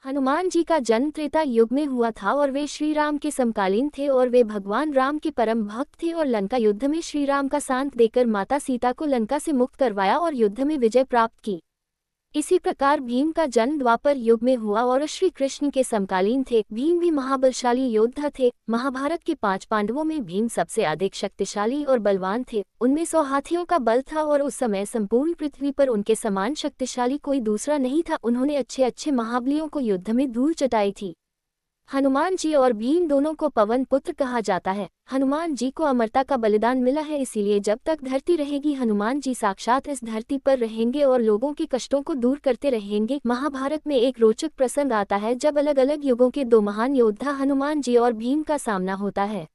हनुमान जी का जन्म त्रेता युग में हुआ था और वे श्री राम के समकालीन थे और वे भगवान राम के परम भक्त थे और लंका युद्ध में श्री राम का साथ देकर माता सीता को लंका से मुक्त करवाया और युद्ध में विजय प्राप्त की। इसी प्रकार भीम का जन्म द्वापर युग में हुआ और श्री कृष्ण के समकालीन थे। भीम भी महाबलशाली योद्धा थे। महाभारत के 5 पांडवों में भीम सबसे अधिक शक्तिशाली और बलवान थे। उनमें 100 हाथियों का बल था और उस समय संपूर्ण पृथ्वी पर उनके समान शक्तिशाली कोई दूसरा नहीं था। उन्होंने अच्छे अच्छे महाबलियों को युद्ध में धूल चटाई थी। हनुमान जी और भीम दोनों को पवन पुत्र कहा जाता है। हनुमान जी को अमरता का बलिदान मिला है, इसीलिए जब तक धरती रहेगी हनुमान जी साक्षात इस धरती पर रहेंगे और लोगों के कष्टों को दूर करते रहेंगे। महाभारत में एक रोचक प्रसंग आता है जब अलग अलग युगों के 2 महान योद्धा हनुमान जी और भीम का सामना होता है।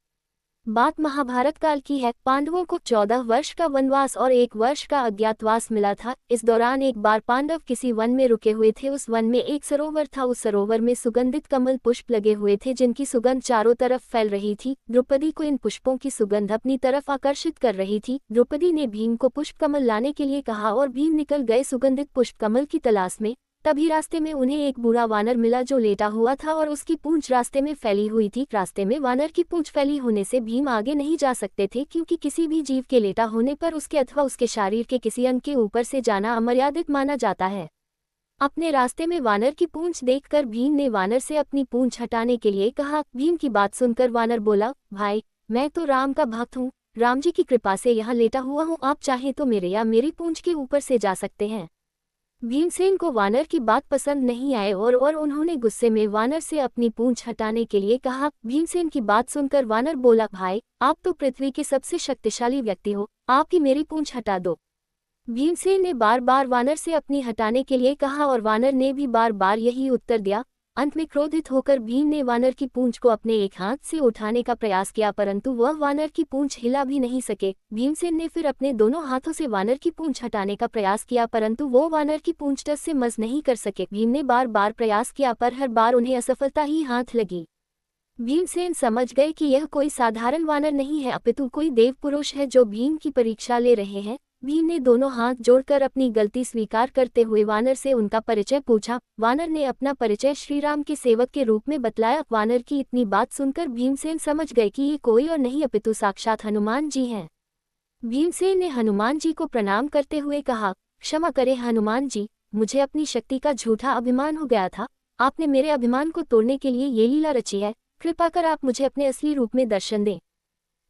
बात महाभारत काल की है। पांडवों को 14 वर्ष का वनवास और 1 वर्ष का अज्ञातवास मिला था। इस दौरान एक बार पांडव किसी वन में रुके हुए थे। उस वन में एक सरोवर था। उस सरोवर में सुगंधित कमल पुष्प लगे हुए थे जिनकी सुगंध चारों तरफ फैल रही थी। द्रौपदी को इन पुष्पों की सुगंध अपनी तरफ आकर्षित कर रही थी। द्रौपदी ने भीम को पुष्प कमल लाने के लिए कहा और भीम निकल गए सुगंधित पुष्प कमल की तलाश में। तभी रास्ते में उन्हें एक बूढ़ा वानर मिला जो लेटा हुआ था और उसकी पूंछ रास्ते में फैली हुई थी। रास्ते में वानर की पूंछ फैली होने से भीम आगे नहीं जा सकते थे, क्योंकि किसी भी जीव के लेटा होने पर उसके अथवा उसके शरीर के किसी अंग के ऊपर से जाना अमर्यादित माना जाता है। अपने रास्ते में वानर की पूंछ देखकर भीम ने वानर से अपनी पूंछ हटाने के लिए कहा। भीम की बात सुनकर वानर बोला, भाई मैं तो राम का भक्त हूँ, राम जी की कृपा से यहाँ लेटा हुआ हूँ, आप चाहें तो मेरे या मेरी पूंछ के ऊपर से जा सकते हैं। भीमसेन को वानर की बात पसंद नहीं आए और उन्होंने गुस्से में वानर से अपनी पूंछ हटाने के लिए कहा। भीमसेन की बात सुनकर वानर बोला, भाई आप तो पृथ्वी के सबसे शक्तिशाली व्यक्ति हो, आपकी मेरी पूंछ हटा दो। भीमसेन ने बार बार वानर से अपनी हटाने के लिए कहा और वानर ने भी बार बार यही उत्तर दिया। अंत में क्रोधित होकर भीम ने वानर की पूंछ को अपने एक हाथ से उठाने का प्रयास किया, परंतु वह वानर की पूंछ हिला भी नहीं सके। भीमसेन ने फिर अपने दोनों हाथों से वानर की पूंछ हटाने का प्रयास किया, परंतु वो वानर की पूंछ टस से मस नहीं कर सके। भीम ने बार बार प्रयास किया पर हर बार उन्हें असफलता ही हाथ लगी। भीमसेन समझ गए कि यह कोई साधारण वानर नहीं है, अपितु कोई देव पुरुष है जो भीम की परीक्षा ले रहे हैं। भीम ने दोनों हाथ जोड़कर अपनी गलती स्वीकार करते हुए वानर से उनका परिचय पूछा। वानर ने अपना परिचय श्री राम के सेवक के रूप में बतलाया। वानर की इतनी बात सुनकर भीमसेन समझ गए कि ये कोई और नहीं अपितु साक्षात हनुमान जी हैं। भीमसेन ने हनुमान जी को प्रणाम करते हुए कहा, क्षमा करें हनुमान जी, मुझे अपनी शक्ति का झूठा अभिमान हो गया था। आपने मेरे अभिमान को तोड़ने के लिए ये लीला रची है, कृपा कर आप मुझे अपने असली रूप में दर्शन दें।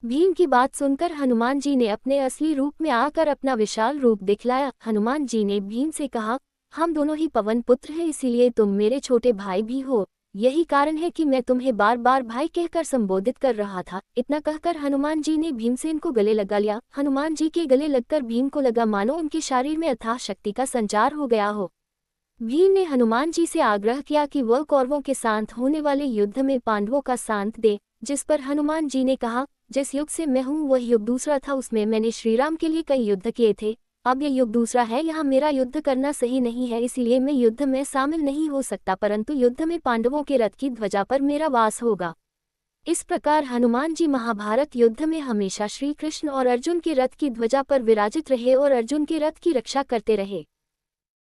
भीम की बात सुनकर हनुमान जी ने अपने असली रूप में आकर अपना विशाल रूप दिखलाया। हनुमान जी ने भीम से कहा, हम दोनों ही पवन पुत्र हैं, इसीलिए तुम मेरे छोटे भाई भी हो। यही कारण है कि मैं तुम्हें बार बार भाई कहकर संबोधित कर रहा था। इतना कहकर हनुमान जी ने भीमसेन को गले लगा लिया। हनुमान जी के गले लगकर भीम को लगा मानो उनके शरीर में अथाह शक्ति का संचार हो गया हो। भीम ने हनुमान जी से आग्रह किया कि वह कौरवों के साथ होने वाले युद्ध में पांडवों का साथ दे, जिस पर हनुमान जी ने कहा, जिस युग से मैं हूँ वह युग दूसरा था, उसमें मैंने श्री राम के लिए कई युद्ध किए थे। अब यह युग दूसरा है, यहाँ मेरा युद्ध करना सही नहीं है, इसलिए मैं युद्ध में शामिल नहीं हो सकता, परंतु युद्ध में पांडवों के रथ की ध्वजा पर मेरा वास होगा। इस प्रकार हनुमान जी महाभारत युद्ध में हमेशा श्री कृष्ण और अर्जुन के रथ की ध्वजा पर विराजित रहे और अर्जुन के रथ की रक्षा करते रहे।